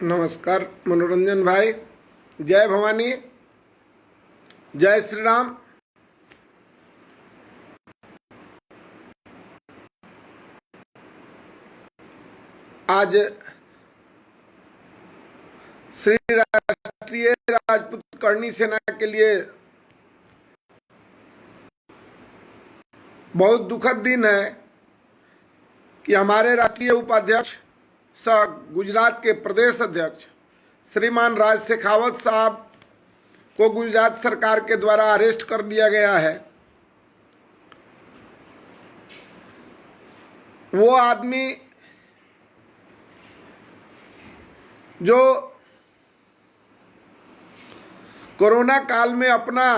नमस्कार मनोरंजन भाई। जय भवानी, जय श्री राम। आज श्री राष्ट्रीय राजपूत करणी सेना के लिए बहुत दुखद दिन है कि हमारे राष्ट्रीय उपाध्यक्ष सह गुजरात के प्रदेश अध्यक्ष श्रीमान राज शेखावत साहब को गुजरात सरकार के द्वारा अरेस्ट कर दिया गया है। वो आदमी जो कोरोना काल में अपना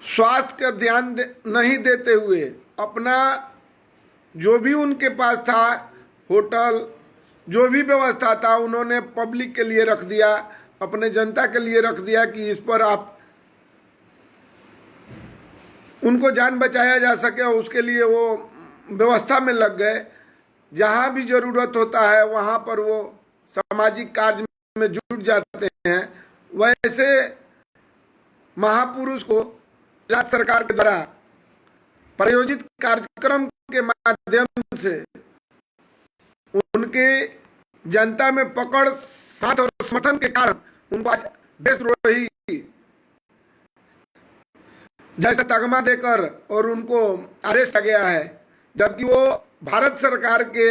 स्वास्थ्य का ध्यान नहीं देते हुए अपना जो भी उनके पास था, होटल जो भी व्यवस्था था, उन्होंने पब्लिक के लिए रख दिया, अपने जनता के लिए रख दिया कि इस पर आप उनको जान बचाया जा सके। और उसके लिए वो व्यवस्था में लग गए। जहाँ भी जरूरत होता है वहाँ पर वो सामाजिक कार्य में जुट जाते हैं। वैसे महापुरुष को राज्य सरकार के द्वारा प्रायोजित कार्यक्रम के माध्यम से उनके जनता में पकड़, साथ और समर्थन के कारण उनको आज देशद्रोही जैसा तगमा देकर और उनको अरेस्ट किया गया है। जबकि वो भारत सरकार के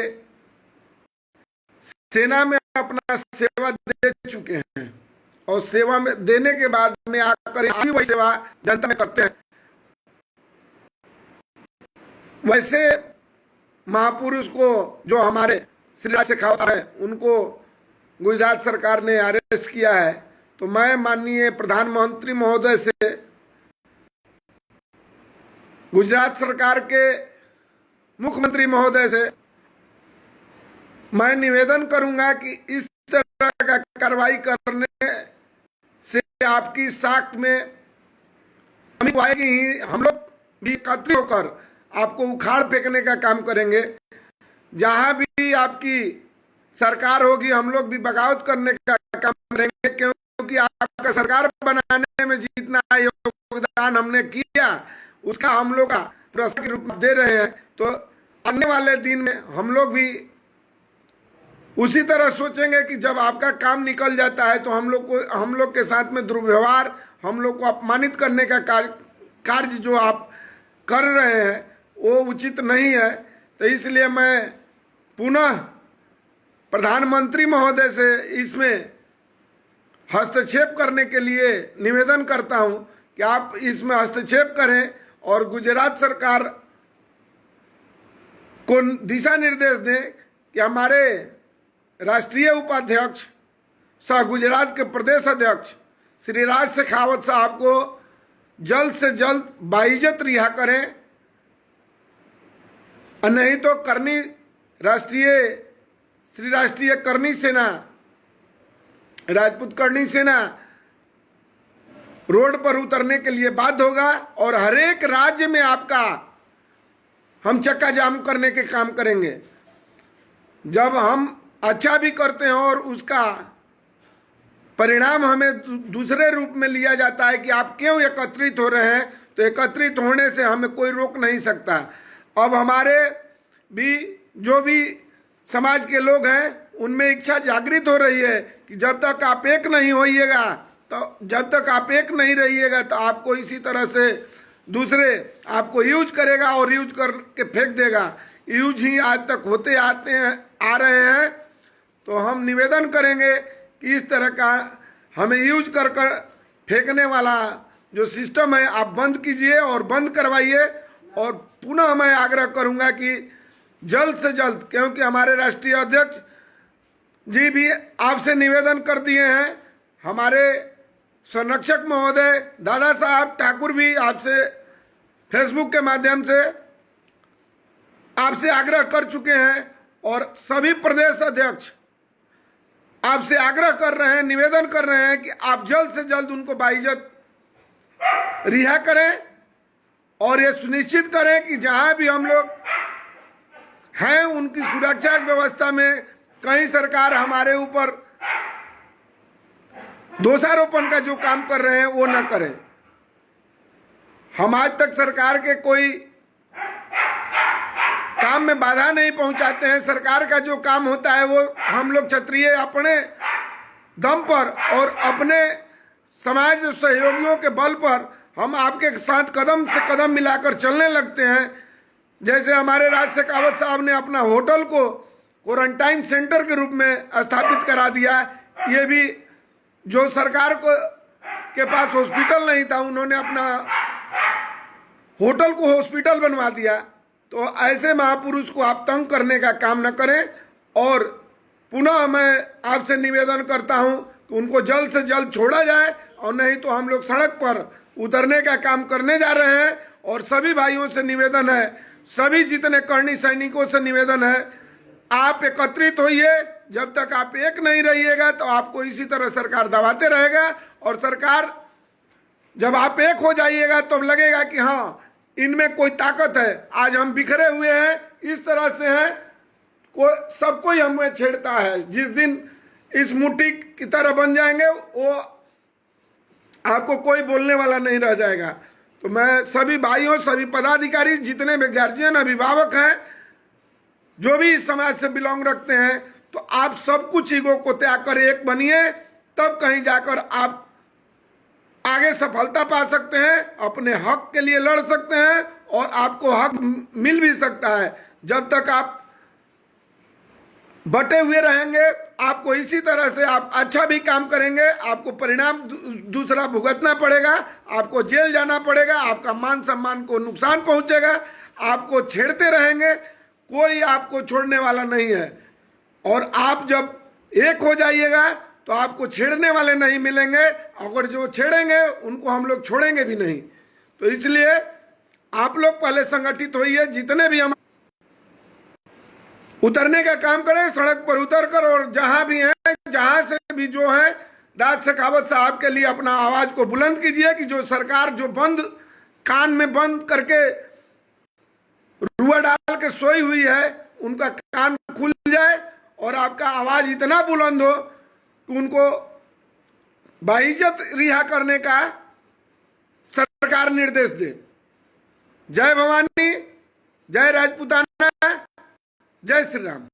सेना में अपना सेवा दे चुके हैं और सेवा में देने के बाद में आकर वही सेवा जनता में करते हैं। वैसे महापुरुष को जो हमारे श्री राज शेखावत है, उनको गुजरात सरकार ने अरेस्ट किया है। तो मैं माननीय प्रधानमंत्री महोदय से, गुजरात सरकार के मुख्यमंत्री महोदय से मैं निवेदन करूंगा कि इस तरह का कार्रवाई करने से आपकी साख में कमी आएगी ही। हम लोग भी एकत्रित होकर आपको उखाड़ फेंकने का काम करेंगे। जहां भी आपकी सरकार होगी हम लोग भी बगावत करने का काम करेंगे, क्योंकि आपका सरकार बनाने में जितना योगदान हमने किया उसका हम लोग का पुरस्कार के रूप में दे रहे हैं। तो आने वाले दिन में हम लोग भी उसी तरह सोचेंगे कि जब आपका काम निकल जाता है तो हम लोग के साथ में दुर्व्यवहार, हम लोग को अपमानित करने का कार्य जो आप कर रहे हैं वो उचित नहीं है। तो इसलिए मैं पुनः प्रधानमंत्री महोदय से इसमें हस्तक्षेप करने के लिए निवेदन करता हूं कि आप इसमें हस्तक्षेप करें और गुजरात सरकार को दिशा निर्देश दें कि हमारे राष्ट्रीय उपाध्यक्ष सह गुजरात के प्रदेश अध्यक्ष श्री राज शेखावत साहब को जल्द से जल्द बाइज्जत रिहा करें, और नहीं तो श्री राष्ट्रीय करणी सेना, राजपूत करणी सेना रोड पर उतरने के लिए बाध्य होगा और हर एक राज्य में आपका हम चक्का जाम करने के काम करेंगे। जब हम अच्छा भी करते हैं और उसका परिणाम हमें दूसरे रूप में लिया जाता है कि आप क्यों एकत्रित हो रहे हैं, तो एकत्रित होने से हमें कोई रोक नहीं सकता। अब हमारे भी जो भी समाज के लोग हैं उनमें इच्छा जागृत हो रही है कि जब तक आप एक नहीं होइएगा, तो जब तक आप एक नहीं रहिएगा तो आपको इसी तरह से दूसरे आपको यूज करेगा और यूज करके फेंक देगा। यूज ही आज तक होते आ रहे हैं। तो हम निवेदन करेंगे कि इस तरह का हमें यूज कर फेंकने वाला जो सिस्टम है आप बंद कीजिए और बंद करवाइए। और पुनः मैं आग्रह करूंगा कि जल्द से जल्द, क्योंकि हमारे राष्ट्रीय अध्यक्ष जी भी आपसे निवेदन कर दिए हैं, हमारे संरक्षक महोदय दादा साहब ठाकुर भी आपसे फेसबुक के माध्यम से आपसे आग्रह कर चुके हैं और सभी प्रदेश अध्यक्ष आपसे आग्रह कर रहे हैं, निवेदन कर रहे हैं कि आप जल्द से जल्द उनको बाइज्जत रिहा करें और ये सुनिश्चित करें कि जहां भी हम लोग हैं उनकी सुरक्षा व्यवस्था में कहीं सरकार हमारे ऊपर दोषारोपण का जो काम कर रहे हैं वो ना करें। हम आज तक सरकार के कोई काम में बाधा नहीं पहुंचाते हैं। सरकार का जो काम होता है वो हम लोग क्षत्रिय अपने दम पर और अपने समाज सहयोगियों के बल पर हम आपके साथ कदम से कदम मिलाकर चलने लगते हैं। जैसे हमारे राज शेखावत साहब ने अपना होटल को क्वारंटाइन सेंटर के रूप में स्थापित करा दिया। ये भी जो सरकार को के पास हॉस्पिटल नहीं था, उन्होंने अपना होटल को हॉस्पिटल बनवा दिया। तो ऐसे महापुरुष को आप तंग करने का काम न करें। और पुनः मैं आपसे निवेदन करता हूं कि उनको जल्द से जल्द छोड़ा जाए, और नहीं तो हम लोग सड़क पर उतरने का काम करने जा रहे हैं। और सभी भाइयों से निवेदन है, सभी जितने करणी सैनिकों से निवेदन है, आप एकत्रित होइए। जब तक आप एक नहीं रहिएगा तो आपको इसी तरह सरकार दबाते रहेगा। और सरकार जब आप एक हो जाइएगा तब तो लगेगा कि हाँ, इनमें कोई ताकत है। आज हम बिखरे हुए हैं, इस तरह से हैं, सब कोई हमें छेड़ता है। जिस दिन इस मुट्ठी की तरह बन जाएंगे वो आपको कोई बोलने वाला नहीं रह जाएगा। तो मैं सभी भाइयों, सभी पदाधिकारी, जितने भी गार्जियन, अभिभावक हैं, जो भी इस समाज से बिलोंग रखते हैं, तो आप सब कुछ ईगो को त्याग कर एक बनिए, तब कहीं जाकर आप आगे सफलता पा सकते हैं, अपने हक के लिए लड़ सकते हैं और आपको हक मिल भी सकता है। जब तक आप बटे हुए रहेंगे, आपको इसी तरह से आप अच्छा भी काम करेंगे, आपको परिणाम दूसरा भुगतना पड़ेगा, आपको जेल जाना पड़ेगा, आपका मान सम्मान को नुकसान पहुंचेगा, आपको छेड़ते रहेंगे, कोई आपको छोड़ने वाला नहीं है। और आप जब एक हो जाइएगा तो आपको छेड़ने वाले नहीं मिलेंगे, अगर जो छेड़ेंगे उनको हम लोग छोड़ेंगे भी नहीं। तो इसलिए आप लोग पहले संगठित होइए, जितने भी हम उतरने का काम करें, सड़क पर उतरकर, और जहां भी हैं, जहां से भी जो है, राज शेखावत साहब के लिए अपना आवाज को बुलंद कीजिए कि जो सरकार जो बंद, कान में बंद करके रुआ डाल के सोई हुई है, उनका कान खुल जाए और आपका आवाज इतना बुलंद हो कि उनको बाइज्जत रिहा करने का सरकार निर्देश दे। जय भवानी, जय राजपूताना, जय श्री राम।